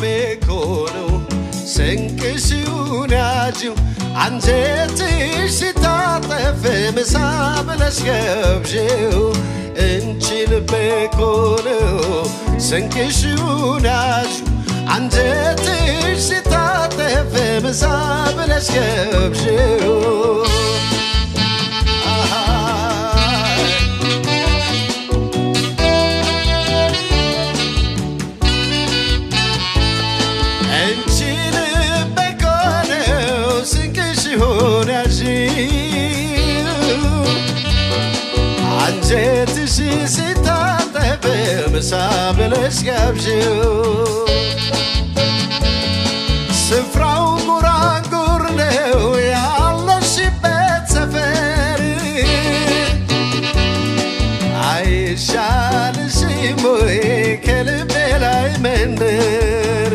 ልቤኮነው ስንቅሽውን ያጂው አንጀትሽ ሲታጠፍ ምሳ ብለሽ ገብዢው እንቺ ልቤኮነው ስንቅሽውን ያጂው አንጀትሽ ሲታጠፍ ምሳ ብለሽ ገብዢው አንጀትሽ ሲታጠፍ ምሳ ብለሽ ገብዢው ስፍራው ጉራንጉር ነው ያለሽበት ሰፈር አይሻልሽም ወይ ከልቤ ላይ መንደር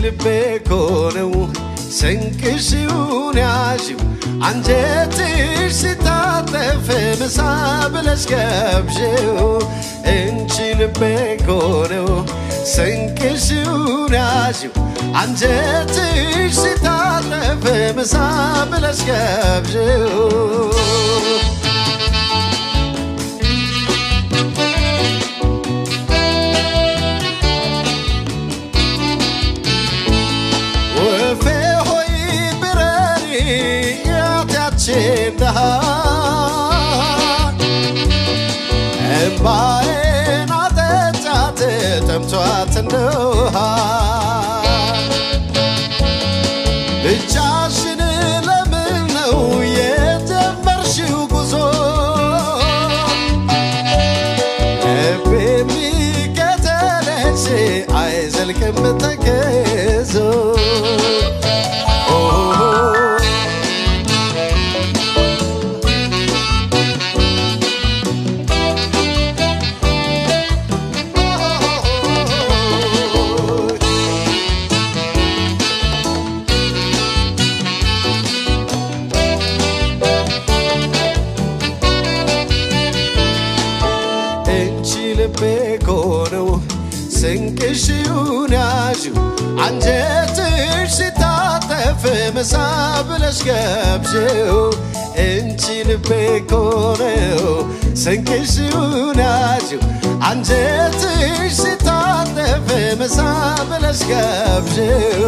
ልቤኮነው ስንቅሽውን ያዢው አንጀትሽ ሲታጠፍ ምሳ ብለሽ ገብዢው እንቺ ልቤኮነው ስንቅሽውን ያዢው አንጀትሽ ሲታጠፍ ምሳ ብለሽ ገብዢው እምባዬን አጠጫት ጠምቷት እንደውሃ ብቻሽን ለምን ነው የጀመርሽው ጉዞ ልቤ የሚከተልሽ አይዘልቅም ተክዞ ልቤኮነው ስንቅሽውን ያዢው አንጀትሽ ሲታጠፍ ምሳ ብለሽ ገብዢው እንቺ ልቤኮነው ስንቅሽውን ያዢው አንጀትሽ ሲታጠፍ ምሳ ብለሽ ገብዢው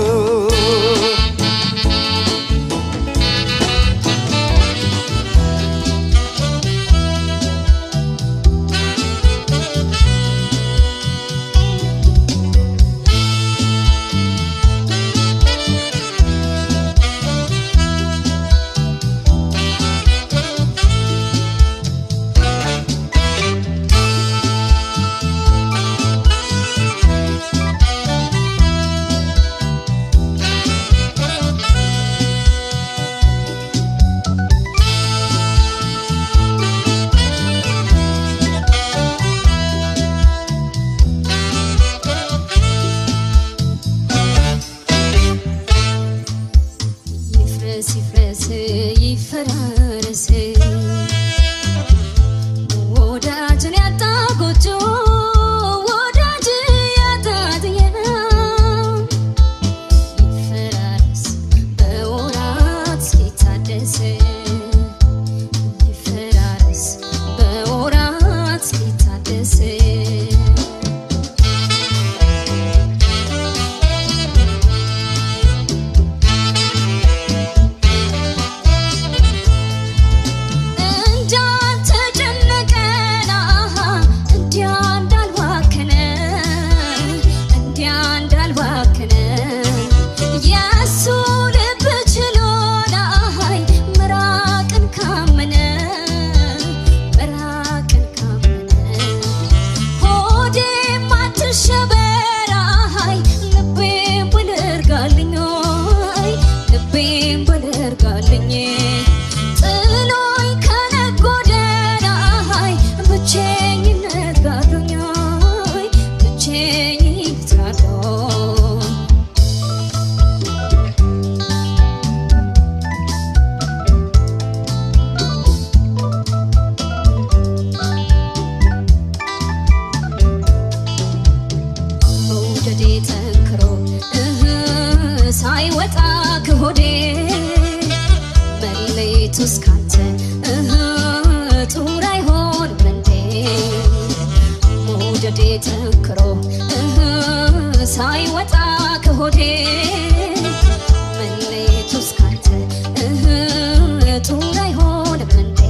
ተክሮ ሳይወጣ ከሆዴ መለየቱስ ካንተ ጡር አይሆንም እንዴ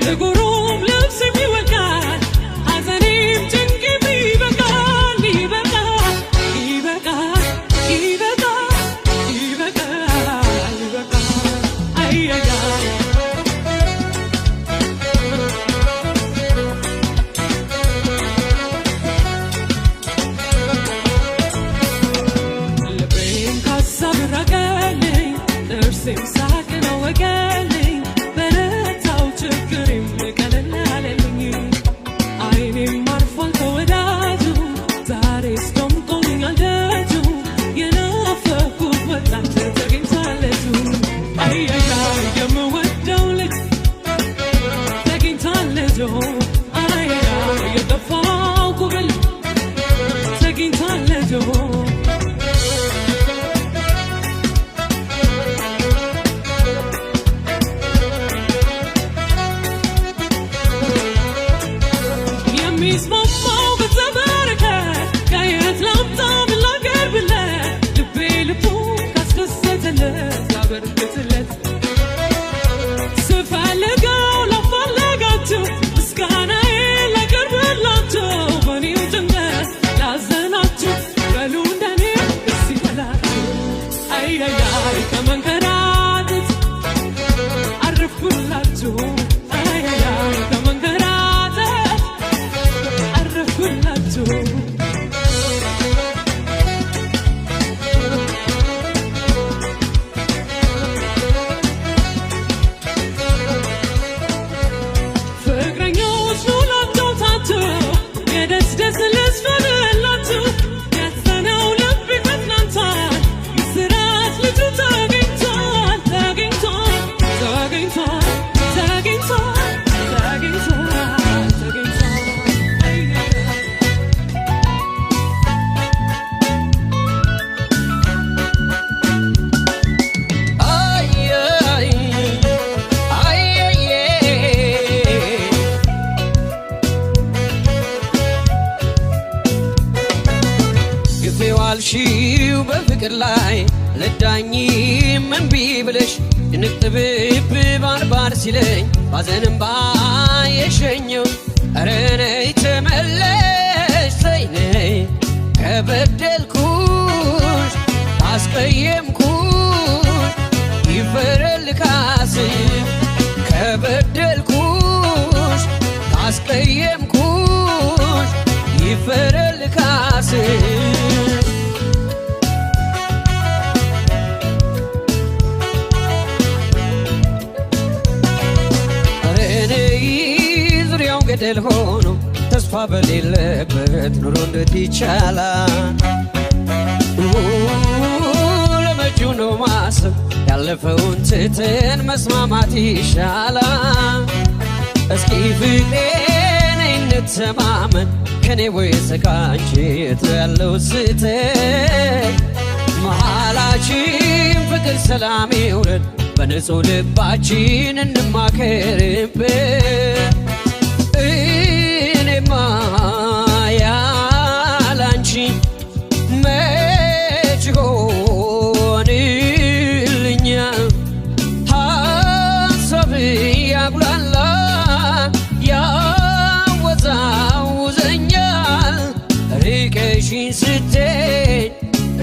The guru lives in you and God. As an name, Jinky Beaver. የሚስማማው በተበረከት ከየት ላምጣ ምን ላቀርብለት ልቤ ልቡ ካስደሰተለት ላበርክትለት ስፈልገው ላፈለጋችሁ ምስጋናዬን ላቀርብላችሁ በኔው ጭንቀት ላዘናችሁ በሉ እንደኔ ደስ ይበላችሁ አያያይ ከመንከራተት አረፍኩላችሁ አያያይ ከመንከራተት አረፍኩላችሁ ፍቅረኞች ኑላቸው ታችሁ የደስ ደስ ልስፈንላችሁ ያዘነው ልብ ይፈጥናታል የስራት ልጁ ተገኝቷል ተገኝቷል ተገኝቷል ተገኝቷል ተገኝቷል ተገኝቷል ግፌዋልሺው በፍቅር ላይ ለዳኝ ምን ቢብለሽ ንቅጥብብ ባርባር ሲለኝ ባዘንም ባየሸኘው ኧረ ነይ ተመለሽ ተይ ነይ ከበደልኩሽ ካስቀየምኩሽ ይፈረልካስ ከበደልኩሽ ካስቀየምኩሽ ይፈረልካስ ገደል ሆኖ ተስፋ በሌለበት ኑሮ እንዴት ይቻላል ለመጪው ነው ማሰብ ያለፈውን ትተን መስማማት ይሻላል እስኪ ፍቅሬ ነይ እንተማመን ከኔ ወይስ ካንቺ የቱ ያለው ስህተት መሃላችን ፍቅር ሰላም ይውረድ በንጹህ ልባችን እንማከርበት እኔማ ያላንቺ መች ሆንልኛል ሀሳብ ያጉላላ ያወዛውዘኛል ርቀሽኝ ስትሄድ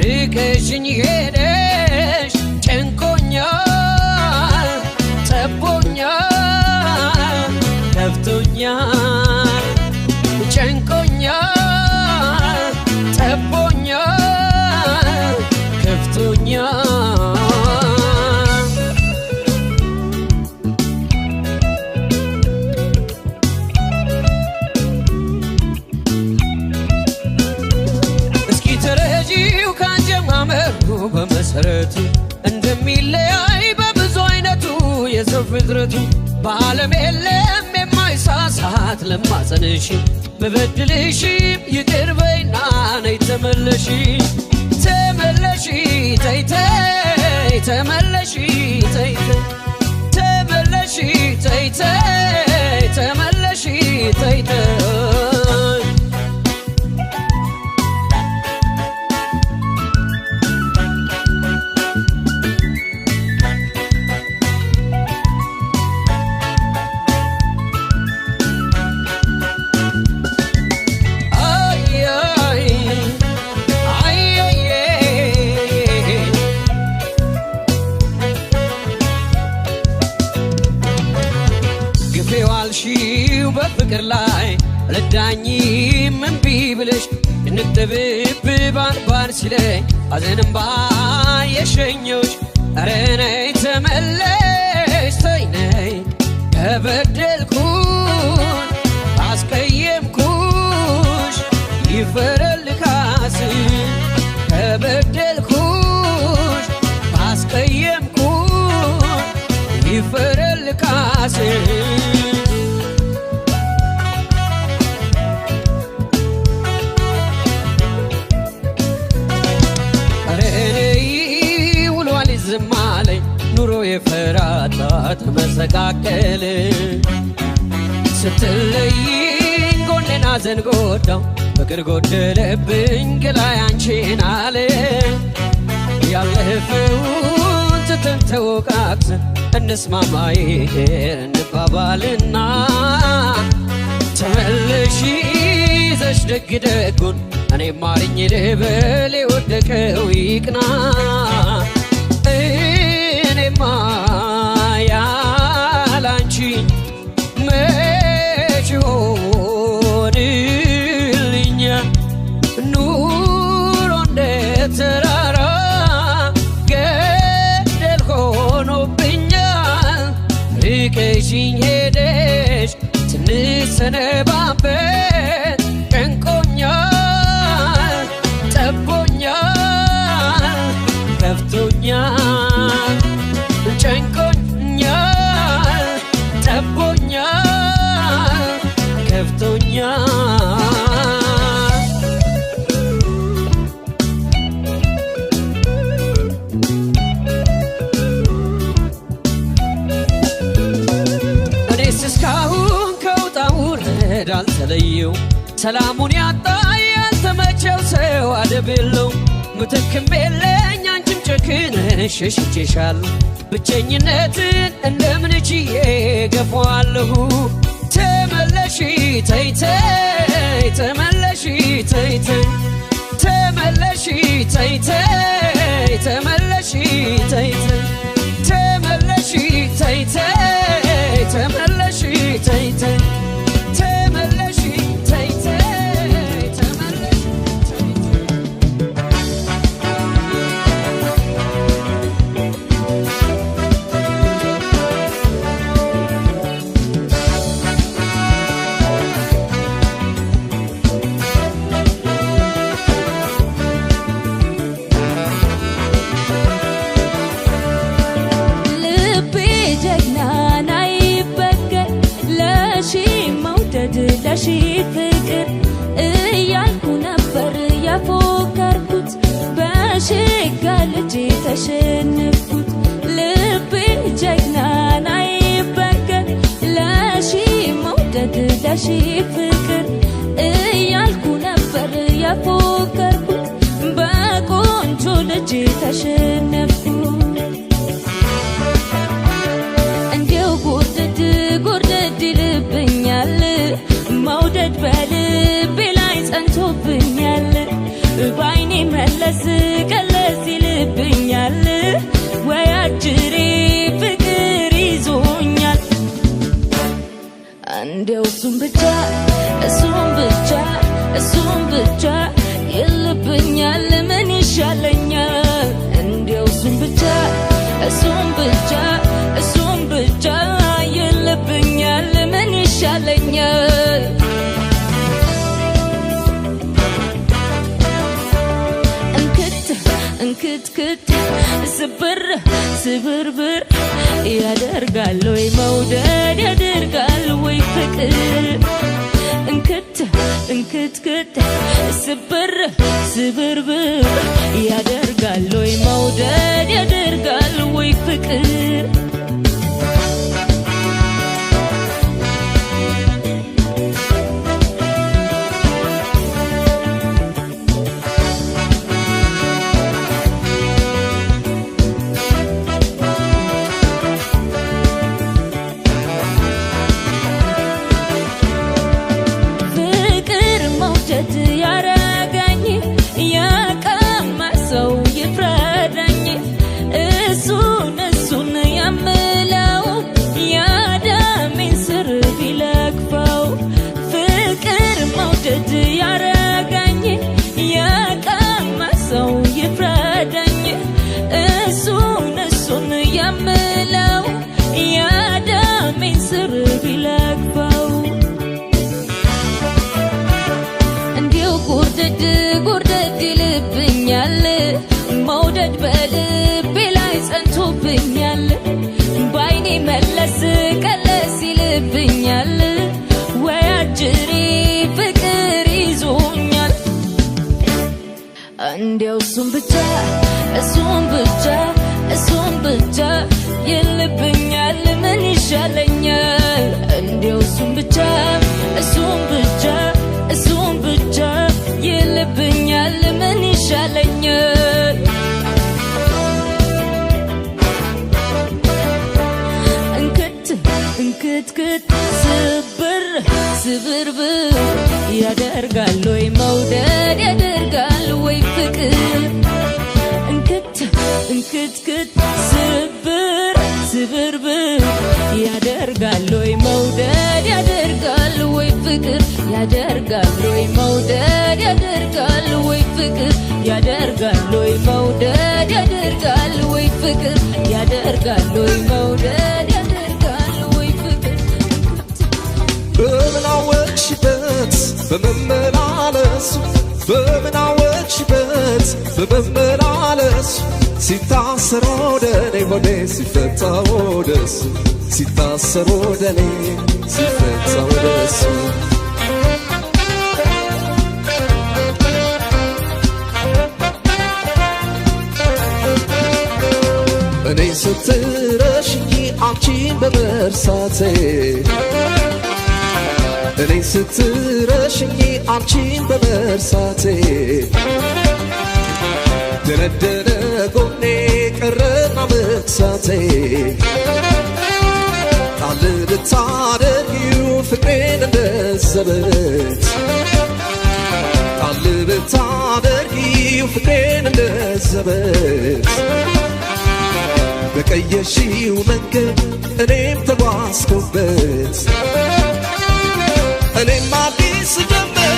ርቀሽኝ ሄደሽ ጨንቆኛል ጠቦኛል ከፍቶኛል ጨንቆኛል ጠቦኛል ከፍቶኛል እስኪ ተረጂው ካንጀማመሩ በመሰረቱ እንደሚለያይ በብዙ አይነቱ የሰው ፍጥረቱ በዓለም የለም የማይሳሳት ለማጸንሽ በበድልሽም ይቅር በይና ነይ ተመለሺ ተመለሺ ተይ ተይ ተመለሺ ተይ ተይ ተመለሺ ተይ ተይ ተመለሺ ተይ ተይ ግፌዋልሺው በፍቅር ላይ ለዳኝ ምን ቢብለሽ እንጥብብ ባርባር ሲለኝ አዘንም ባየሸኞች ኧረ ነይ ተመለሽ ተይ ነይ ከበደልኩሽ አስቀየምኩሽ ይፈረልካስ ከበደልኩሽ አስቀየምኩሽ ይፈረልካስ ኑሮ የፈራጣ ተመሰቃቀለ ስትለይኝ ጎኔ ልቤን አዘን ጎዳው ፍቅር ጎደለብኝ ገላይ አንቺን አለ ያለፈውን ትተን ተወቃቅሰን እንስማማዬ እንባባልና ተመለሺ ይዘሽ ደግ ደጉን እኔም ማርኝ ልበል የወደቀው ይቅና እኔማ ያላንቺ መች ሆንልኛል ኑሮ እንደ ተራራ ገደል ሆኖብኛል ርቀሽኝ ሄደሽ ትንሽ ሰነባበት ጨንቆኛል ጠቦኛል ከፍቶኛል ጨንቆኛል ጠቦኛል ከፍቶኛል እኔስ እስካሁን ከውጣ ውረድ አልተለየው ሰላሙን ያጣ ያልተመቸው ሰው አደብ የለው ምትክም የለኝ አንቺም ጨክነሽ ሸሽቼሻለሁ ብቸኝነትን እንደምን ችዬ ገፋዋለሁ ተመለሺ ተይ ተይ ተመለሺ ተይ ተይ ተመለሺ ተይ ተይ ተመለሺ ተይ ተይ ተመለሺ ተይ ተይ ተመለሺ ተይ ተይ ተመለሺ ተይ ተይ ተመለሺ ለሺ ፍቅር እያልኩ ነበር ያፎከርኩት በሽጋ ልጅ ተሸነፍኩት ልቤ ጀግናን አይበገር ለሺ መውደድ ለሺ ፍቅር እያልኩ ነበር ያፎከርኩት በቆንጆ ልጅ ተሸነፍኩት እንዲው ጉርድድ ጉርድድ ይልብኛል መውደድ በልቤ ላይ ጸንቶብኛል ባይኔ መለስ ቀለስ ይልብኛል ወይ አጅሬ ፍቅር ይዞኛል እንደው እሱም ብቻ ይልብኛል ምን ይሻለኛል እንደው እሱም ብቻ ይልብኛል ምን ይሻለኛል እንክትክት ስብርብር ያደርጋል ወይ መውደድ ያደርጋል ወይ ፍቅር እንክትክት ስብርብር ያደርጋል ወይ መውደድ ያደርጋል ወይ ፍቅር እሱን ያደርጋል ወይ መውደድ ያደርጋል ወይ ፍቅር እንክት እንክትክት ስብር ስብርብር ያደርጋል ወይ መውደድ ያደርጋል ወይ ፍቅር ያደርጋል ወይ መውደድ ያደርጋል ወይ ፍቅር ያደርጋል ወይ መውደድ ያደርጋል ወይ ፍቅር ያደርጋል ወይ መውደድ ያደርጋል ወይ ፍቅር በምናወቅሽበት በመመላለሱ በምናወቅሽበት በመመላለሱ ሲታሰር ወደኔ ሆዴ ሲፈታ ወደሱ ሲታሰር ወደኔ ሲፈታ ወደሱ እኔ ስትረሽኝ አንቺን በመርሳቴ እኔ ስትረሽኝ አንቺን በመርሳቴ ደነደነ ጎኔ ቀረና መክሳቴ ጣል ብታደርጊው ፍቅሬን እንደ ዘበት ጣል ብታደርጊው ፍቅሬን እንደ ዘበት በቀየሽው መንገድ እኔም ተጓዝኩበት እኔም አዲስ ጀመር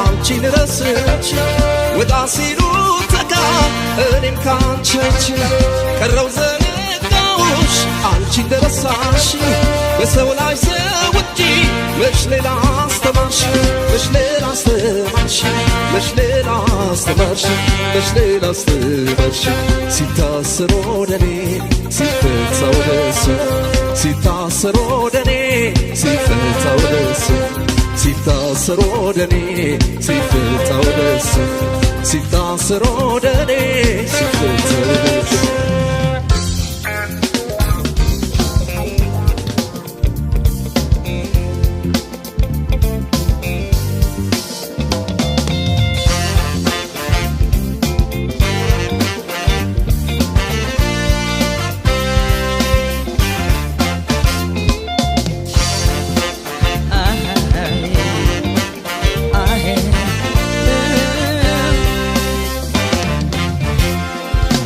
አንቺን ረስቼ ወጣ ሲሉ ተካ እኔም ካንቺ ቀረው ዘነጋውሽ አንቺ እንደረሳሽ በሰው ላይ ሰው እንጂ መች ሌላ አስተማርሽ መች ሌላ አስተማርሽ መች ሌላ አስተማርሽ መች ሌላ አስተማርሽ ሲታሰር ወደኔ ሲፈታ ወደሱ ሲታሰር ወደኔ ሲፈታ ወደሱ ሲታሰር ወደኔ ሲፈታ ወደሱ ሲታሰር ወደኔ ሲፈታ ወደሱ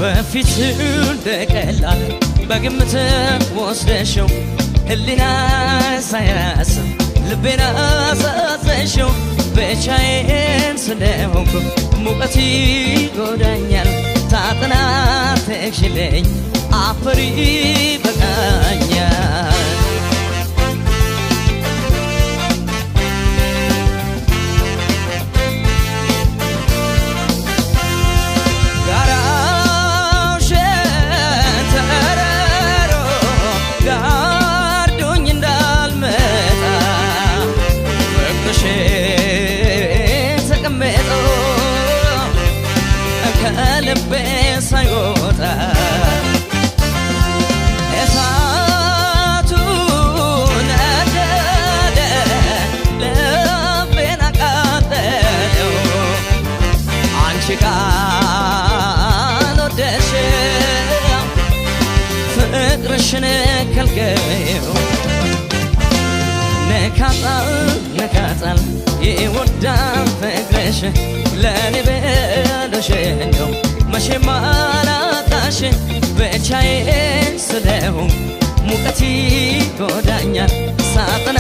በፊት እንደቀላል በግምት ወስደሽው ህሊና ሳይራስም ልቤን አሳዘሽው ብቻዬን ስለሆንኩ ሙቀት ይጎዳኛል ታጥና ተክሽለኝ አፈሪ በቃኛል ልቤ ሳይወጣ እሳቱ ነደደ ልቤን አቃጠለው አንቺ ካልወደድሽው ፍቅርሽን ከልክዪው ነካጣል ነካጣል ይወዳል ፍቅርሽ ለኔ ብለሽ እንደው መቼም አላጣሽ ብቻዬን ስለሆንኩ ሙቀት ይጎዳኛል ሳጥና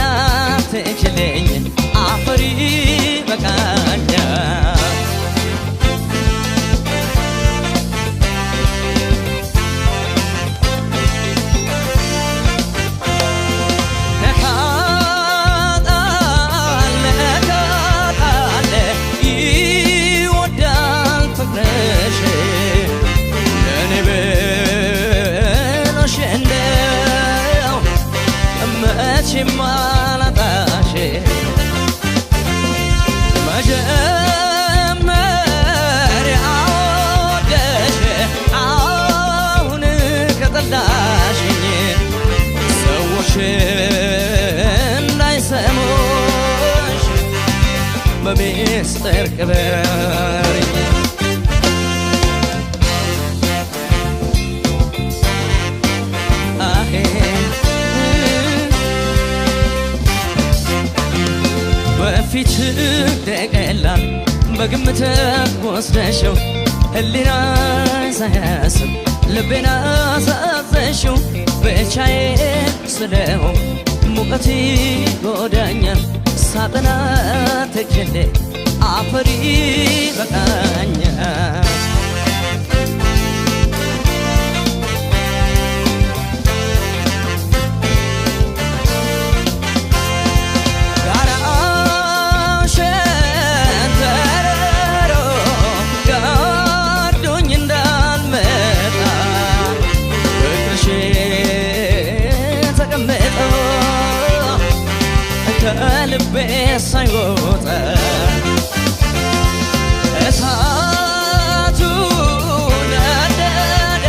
ትችለኝ አፈሪ በቃኛል ማላጣሽ መጀመሪያ ወደሽ አሁን ከጠላሽኝ ሰዎች እንዳይሰሙሽ በሚስጥር ቅበሪኝ ከፊት ደቀላል በግምት ወስደሽው ህሊና ሳያስብ ልቤና ሳዘሽው ብቻዬ ስለሆ ሙቀት ጎዳኛል ሳጠና ተክሌ አፈሪ በቃኛል ልቤ ሳይወጣ እሳቱ ነደደ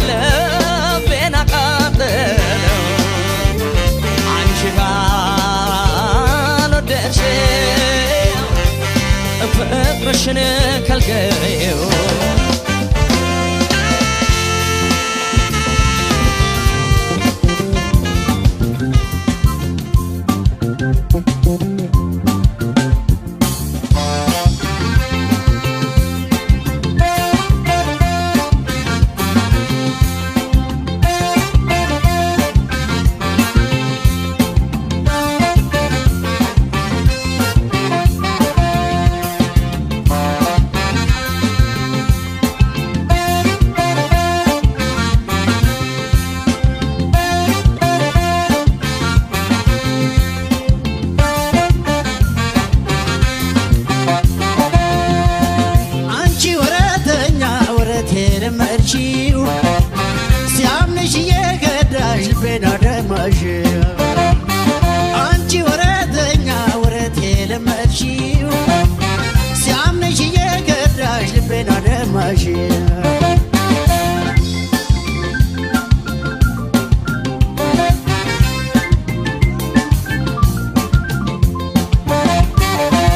ልቤን አቃጠለው አንቺ ካልወደድሽው ፍቅርሽን ከልከይው ሲያምንሽ የገዳሽ ልቤን አደማሽ አንቺ ወረተኛ ወረት የለመድሽው ሲያምንሽ የገዳሽ ልቤን አደማሽ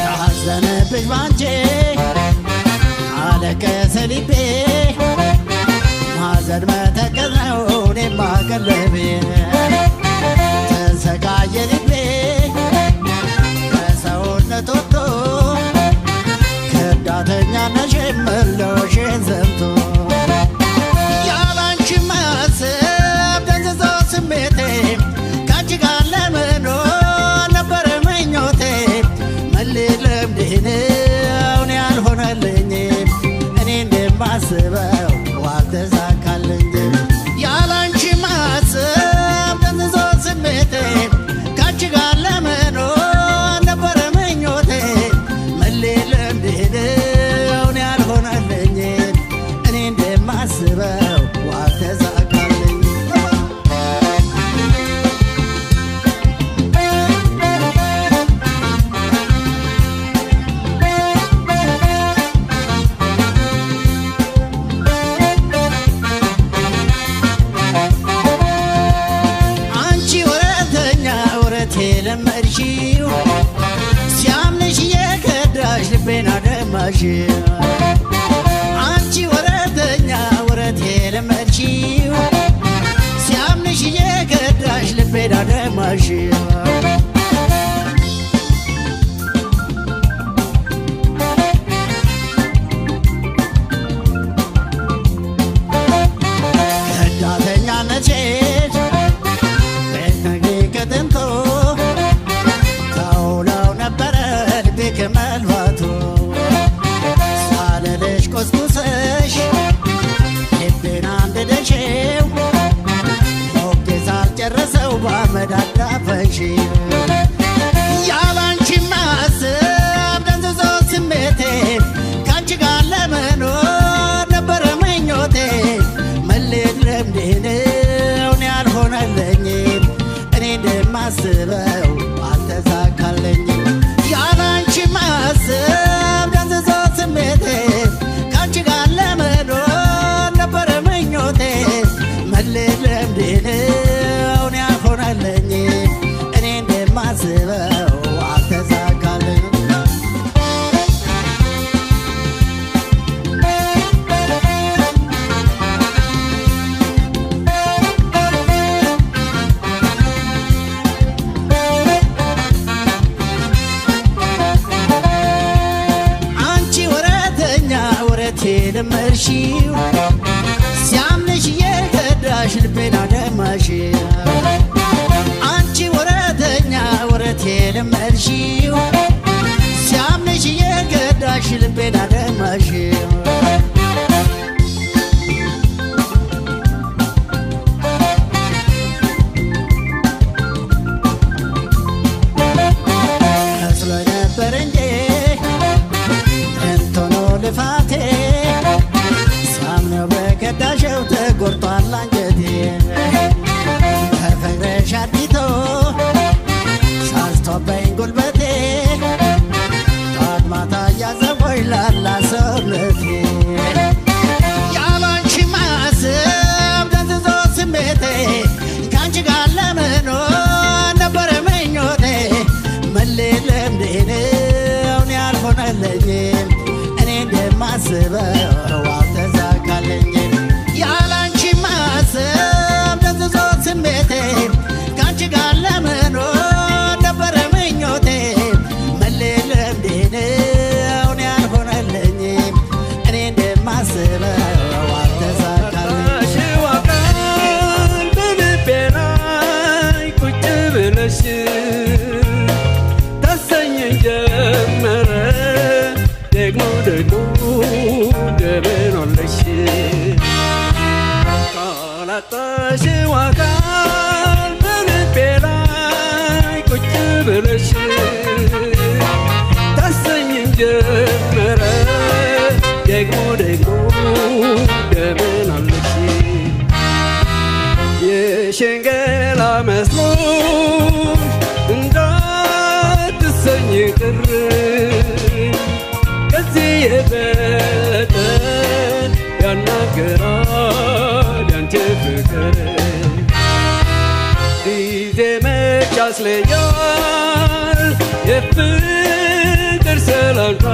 ያዘነብሽ ባንቺ አለቀሰ ልቤ ማዘን መተከዘው እኔማ ቀለቤ ተሰቃየ ልቤ ከሰውነት ወጥቶ ከዳተኛ ነሽ መለወሽን ዘምቶ ያላንቺ ማሰብ ደንዝዞ ስሜቴ ካንቺ ጋር ለመኖር ነበረ ምኞቴ መሌት ልምድህ ነው ያልሆነልኝ እኔ እንደማስበው ዋልተሳካልኝ ያላንቺ ማሰብ ደንዝዞ ስሜቴ ካንቺ ጋር ለመኖር ነበረ ምኞቴ መሌት ልምድህ ነው ያልሆነልኝ እኔ እንደማስበው ዋልተሳካልኝ ለመድሽው ሲያምንሽ የከዳሽ ልቤን አደማሽ አንቺ ወረተኛ ወረት ለመድሽው ሲያምንሽ የከዳሽ ልቤን አደማሽ ከዳተኛነትሽ በነገ ከጥንቶ ከመልባቱ ሳልልሽ ቆስቁሰሽ ልቤን አንድደሽው ሞጌ ሳልጨረሰው በአመድ አዳፈንሽው ያላንቺ ማሰብ ደንዝዞ ስሜቴ ካንቺ ጋር ለመኖር ነበረ ምኞቴ መሌት ልምድህ ነው ያልሆነልኝ እኔ እንደማስበው አልተሳካልኝም ያላንቺ ማሰብ የለመድሽው ሲያምንሽ የከዳሽ ልቤን አደማሽው አንቺ ወረተኛ ወረት የለመድሽው ሲያምንሽ የከዳሽ ልቤን አደማሽው ልፋቴ ሳምነው በከዳሸው ተጎርቷል አንጀቴ ከፍቅርሽ አዲቶ ሳስቶበኝ ጉልበቴ ጠዋት ማታ እያዘቦኝ ላላ ሰውነቴ ያላንቺ ማሰብ ደንዝዞ ስሜቴ ከአንቺ ጋር ለመኖር ነበረ ምኞቴ መሌት ልምዴ ነው ያልሆነልኝም ማስበው አልተሳካልኝ ያላንቺ ማሰብ ደንዝዞ ስሜቴ ካንቺ ጋር ለመኖር ነበረ ምኞቴ መሌት ልምዴ ነው ያልሆነልኝ እኔ እንደማስበው አልተሳካልኝ ዋቃል በልቤ ላይ ቁጭ ብለሽ ታሰኘኝ ጀመረ ደግሞ ደብኖልሽ ካላጣሽው አካል በልቤ ላይ ቁጭ ብለሽ ታሰኝኝ ጀመረ ደግሞ ደብኖልሽ የሸንገላ መስሎሽ እንዳትሰኝ ቅር የበለጠ ያናገራል ያንቺ ፍቅር ጊዜ መች ያስለያል የፍቅር ሰላምታ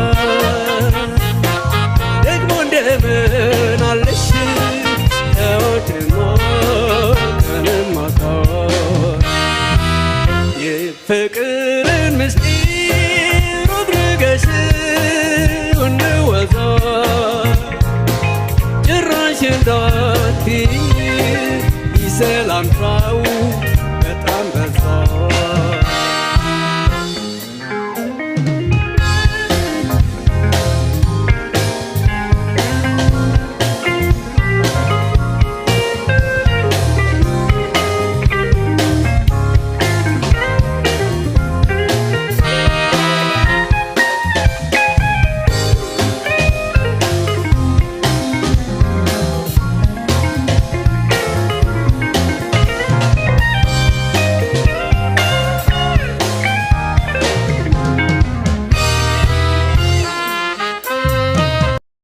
ደግሞ እንደምን አለሽ ሕይወቴማ ቀንም ማታ የፍቅርን ምስጢር አድርገሽ ጭራሽ እንዳትዪ ይሰላምታው